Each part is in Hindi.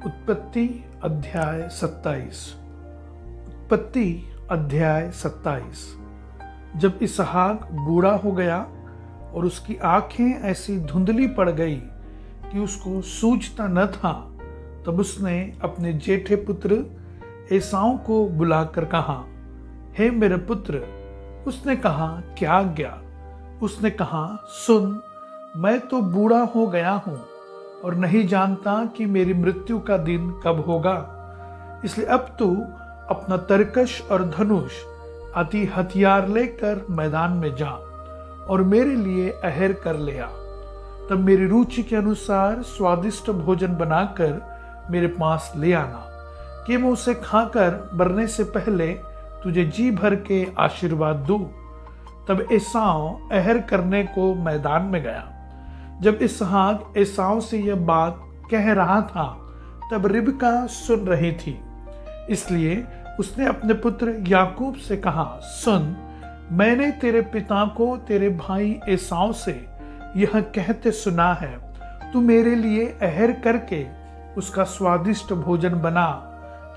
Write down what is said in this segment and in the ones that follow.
उत्पत्ति अध्याय 27। उत्पत्ति अध्याय 27। जब इसहाक बूढ़ा हो गया और उसकी आंखें ऐसी धुंधली पड़ गई कि उसको सूझता न था, तब उसने अपने जेठे पुत्र एसाव को बुलाकर कहा, हे मेरे पुत्र। उसने कहा, क्या आज्ञा? उसने कहा, सुन, मैं तो बूढ़ा हो गया हूं और नहीं जानता कि मेरी मृत्यु का दिन कब होगा। इसलिए अब तू अपना तरकश और धनुष अति हथियार लेकर मैदान में जा और मेरे लिए अहर कर ले आ। तब मेरी रुचि के अनुसार स्वादिष्ट भोजन बनाकर मेरे पास ले आना कि मैं उसे खाकर मरने से पहले तुझे जी भर के आशीर्वाद दूं। तब एसाव अहर करने को मैदान में गया। जब इसहाक एसाव से यह बात कह रहा था, तब रिबका सुन रही थी। इसलिए उसने अपने पुत्र याकूब से कहा, सुन, मैंने तेरे पिता को तेरे भाई एसाव से यह कहते सुना है, तू मेरे लिए अहर करके उसका स्वादिष्ट भोजन बना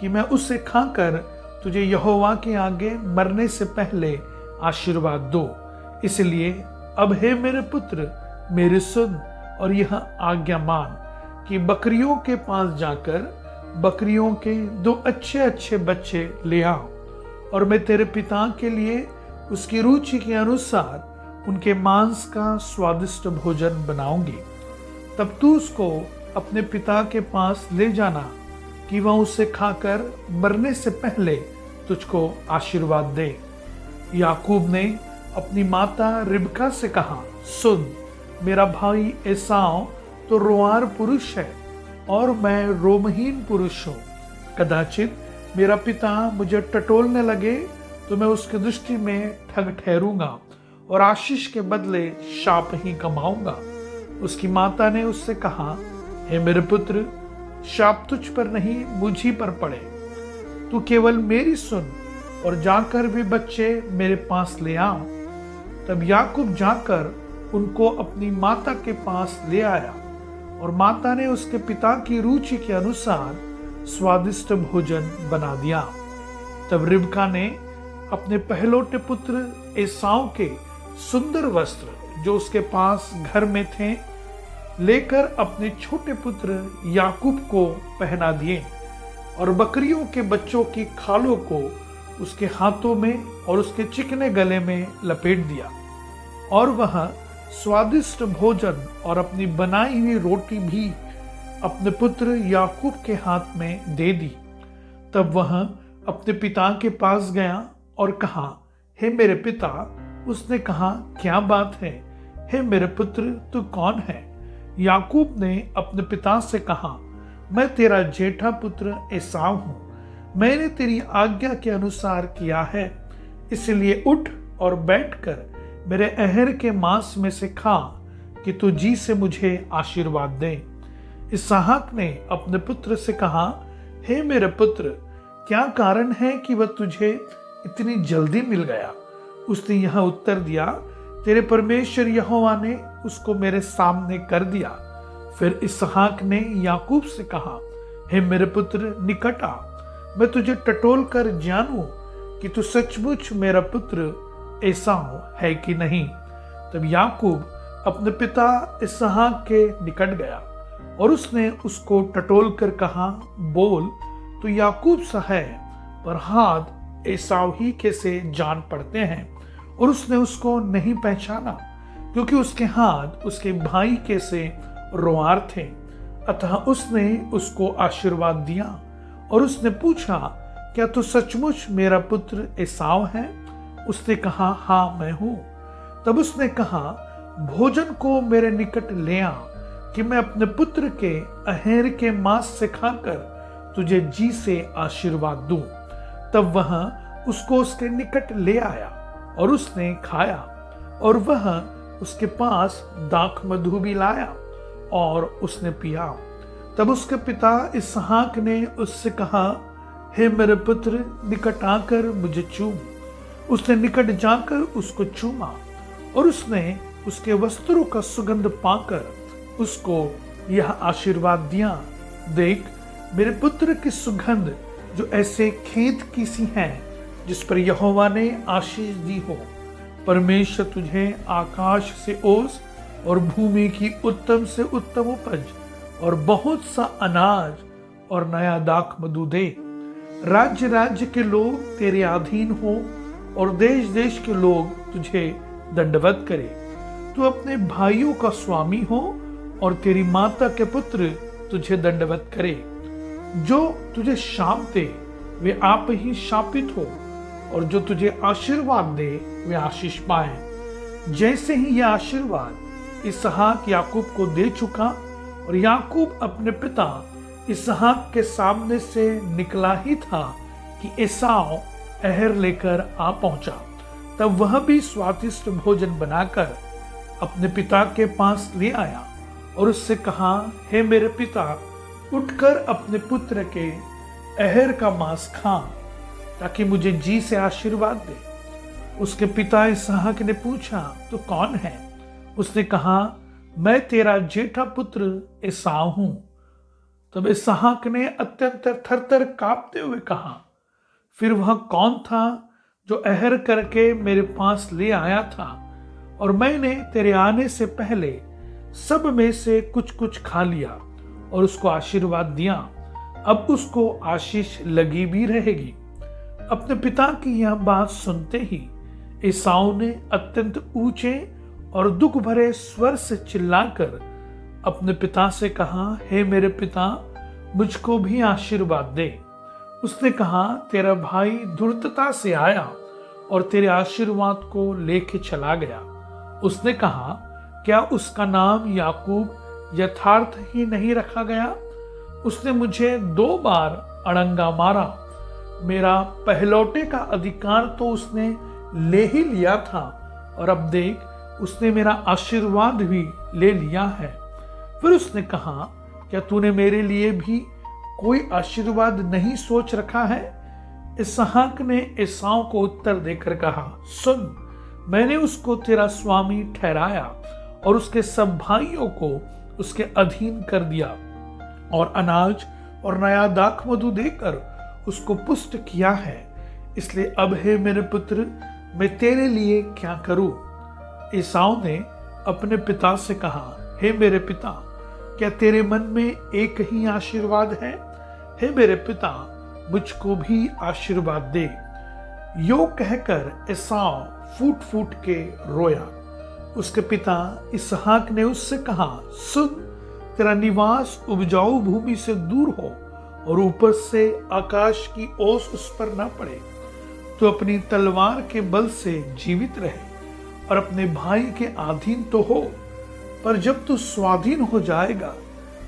कि मैं उसे खाकर तुझे यहोवा के आगे मरने से पहले आशीर्वाद दो। इसलिए अब हे मेरे पुत्र, मेरी सुन और यह आज्ञा मान कि बकरियों के पास जाकर बकरियों के 2 अच्छे अच्छे बच्चे ले आओ और मैं तेरे पिता के लिए उसकी रुचि के अनुसार उनके मांस का स्वादिष्ट भोजन बनाऊंगी। तब तू उसको अपने पिता के पास ले जाना कि वह उसे खाकर मरने से पहले तुझको आशीर्वाद दे। याकूब ने अपनी माता रिबका से कहा, सुन, मेरा भाई एसाव तो रोआर पुरुष है और मैं रोमहीन पुरुष हूँ। कदाचित मेरा पिता मुझे टटोलने लगे तो मैं उसकी दृष्टि में ठग ठहरूंगा और आशीष के बदले शाप ही कमाऊंगा। उसकी माता ने उससे कहा, हे मेरे पुत्र, शाप तुझ पर नहीं मुझ ही पर पड़े। तू केवल मेरी सुन और जाकर भी बच्चे मेरे पास ले आ। तब याकूब जाकर उनको अपनी माता के पास ले आया और माता ने उसके पिता की रुचि के अनुसार स्वादिष्ट भोजन बना दिया। तब रिबका ने अपने पहलौठे पुत्र एसाव के सुंदर वस्त्र जो उसके पास घर में थे लेकर अपने छोटे पुत्र याकूब को पहना दिए और बकरियों के बच्चों की खालों को उसके हाथों में और उसके चिकने गले में लपेट दिया और वह स्वादिष्ट भोजन और अपनी बनाई हुई रोटी भी अपने पुत्र याकूब के हाथ में दे दी। तब वह अपने पिता के पास गया और कहा, हे मेरे पिता। उसने कहा, क्या बात है? हे मेरे पुत्र, तू कौन है? याकूब ने अपने पिता से कहा, मैं तेरा जेठा पुत्र एसाव हूं। मैंने तेरी आज्ञा के अनुसार किया है, इसलिए उठ और बैठकर मेरे अहर के मांस में से खा कि तू जी से मुझे आशीर्वाद दे। इसहाक ने अपने पुत्र से कहा, हे मेरे पुत्र, क्या कारण है कि वह तुझे इतनी जल्दी मिल गया? उसने यह उत्तर दिया, तेरे परमेश्वर यहोवा ने उसको मेरे सामने कर दिया। फिर इसहाक ने याकूब से कहा, हे मेरे पुत्र, निकट आ, मैं तुझे टटोल कर जानूं कि तू सचमुच मेरा पुत्र एसाव है कि नहीं। तब याकूब अपने पिता इसहाक के निकट गया और उसने उसको टटोल कर कहा, बोल, तो याकूब सा है, पर हाथ एसाव ही के से जान पड़ते हैं। और उसने उसको नहीं पहचाना क्योंकि उसके हाथ उसके भाई के से रोआर थे। अतः उसने उसको आशीर्वाद दिया और उसने पूछा, क्या तू सचमुच मेरा पुत्र एसाव है? उसने कहा, हाँ मैं हूं। तब उसने कहा, भोजन को मेरे निकट ले आ कि मैं अपने पुत्र के अहेर के मांस से खाकर तुझे जी से आशीर्वाद दूं। तब वह उसको उसके निकट ले आया और उसने खाया और वह उसके पास दाख मधु भी लाया और उसने पिया। तब उसके पिता इसहाक ने उससे कहा, हे मेरे पुत्र, निकट आकर मुझे चूम। उसने निकट जाकर उसको चूमा और उसने उसके वस्त्रों का सुगंध पाकर उसको यह आशीर्वाद दिया, देख, मेरे पुत्र की सुगंध जो ऐसे खेत की सी है जिस पर यहोवा ने आशीष दी हो। परमेश्वर तुझे आकाश से ओस और भूमि की उत्तम से उत्तम उपज और बहुत सा अनाज और नया दाख मधु दे। राज्य राज्य के लोग तेरे अधीन हो और देश देश के लोग तुझे दंडवत करे। तू अपने भाइयों का स्वामी हो और तेरी माता के पुत्र तुझे दंडवत करे। जो तुझे शाप दे वे आप ही शापित हो और जो तुझे आशीर्वाद दे वे आशीष पाए। जैसे ही यह आशीर्वाद इसहाक याकूब को दे चुका और याकूब अपने पिता इसहाक के सामने से निकला ही था कि एसाव अहर लेकर आ पहुंचा। तब वह भी स्वादिष्ट भोजन बनाकर अपने पिता के पास ले आया और उससे कहा, हे मेरे पिता, उठकर अपने पुत्र के अहर का मांस खा ताकि मुझे जी से आशीर्वाद दे। उसके पिता इसहाक ने पूछा, तो कौन है? उसने कहा, मैं तेरा जेठा पुत्र एसाव हूं। तब इसहाक ने अत्यंत थरथर कांपते हुए कहा, फिर वह कौन था जो अहर करके मेरे पास ले आया था और मैंने तेरे आने से पहले सब में से कुछ कुछ खा लिया और उसको आशीर्वाद दिया। अब उसको आशीष लगी भी रहेगी। अपने पिता की यह बात सुनते ही एसाव ने अत्यंत ऊंचे और दुख भरे स्वर से चिल्लाकर अपने पिता से कहा, हे मेरे पिता, मुझको भी आशीर्वाद दे। उसने कहा, तेरा भाई धूर्तता से आया और तेरे आशीर्वाद को लेके चला गया। उसने कहा, क्या उसका नाम याकूब यथार्थ ही नहीं रखा गया? उसने मुझे 2 बार अड़ंगा मारा। मेरा पहलौटे का अधिकार तो उसने ले ही लिया था और अब देख, उसने मेरा आशीर्वाद भी ले लिया है। फिर उसने कहा, क्या तूने मेरे लिए भी कोई आशीर्वाद नहीं सोच रखा है? इसहाक ने एसाव को उत्तर देकर कहा, सुन, मैंने उसको तेरा स्वामी ठहराया और उसके सब भाइयों को उसके अधीन कर दिया और अनाज और नया दाख मधु देकर उसको पुष्ट किया है। इसलिए अब हे मेरे पुत्र, मैं तेरे लिए क्या करूं? एसाव ने अपने पिता से कहा, हे मेरे पिता, क्या तेरे मन में एक ही आशीर्वाद है? हे मेरे पिता, मुझको भी आशीर्वाद दे। यो कहकर एसाव फूट फूट के रोया। उसके पिता इसहाक ने उससे कहा, सुन, तेरा निवास उपजाऊ भूमि से दूर हो और ऊपर से आकाश की ओस उस पर न पड़े। तो अपनी तलवार के बल से जीवित रहे और अपने भाई के अधीन तो हो, पर जब तू स्वाधीन हो जाएगा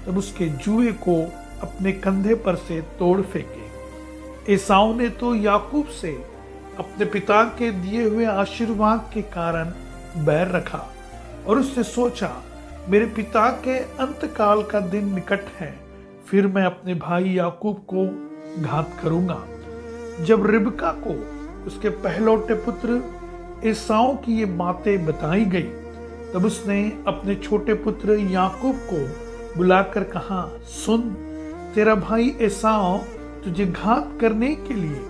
तब उसके जुए को अपने कंधे पर से तोड़ फेंके। एसाव ने तो याकूब से अपने पिता के दिए हुए आशीर्वाद के कारण बैर रखा और उसने सोचा, मेरे पिता के अंतकाल का दिन निकट है, फिर मैं अपने भाई याकूब को घात करूंगा। जब रिबका को उसके पहलौटे पुत्र एसाव की ये बातें बताई गई, तब उसने अपने छोटे पुत्र याकूब को बुलाकर कहा, सुन, तेरा भाई एसाव तुझे घात करने के लिए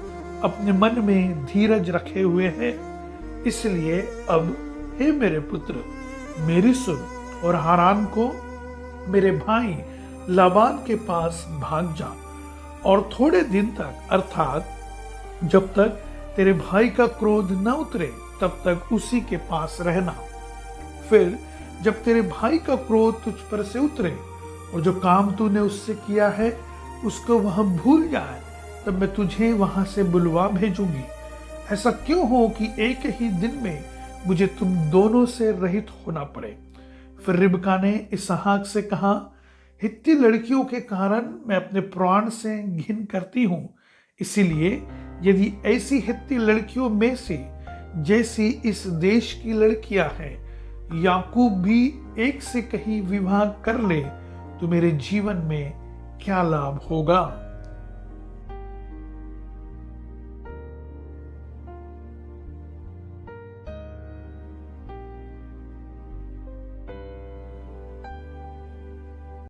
अपने मन में धीरज रखे हुए है। इसलिए अब हे मेरे पुत्र, मेरी सुन और हारान को मेरे भाई लाबान के पास भाग जा और थोड़े दिन तक, अर्थात जब तक तेरे भाई का क्रोध न उतरे तब तक उसी के पास रहना। फिर जब तेरे भाई का क्रोध तुझ पर से उतरे और जो काम तूने उससे किया है उसको वह भूल जाए, तब मैं तुझे वहां से बुलवा भेजूंगी। ऐसा क्यों हो कि एक ही दिन में मुझे तुम दोनों से रहित होना पड़े। फिर रिबका ने इसहाक से कहा, हित्ती लड़कियों के कारण मैं अपने प्राण से घिन करती हूं, इसीलिए यदि ऐसी हित्ती लड़कियों में से जैसी इस देश की लड़कियां हैं, याकूब भी एक से कहीं विवाह कर ले तो मेरे जीवन में क्या लाभ होगा।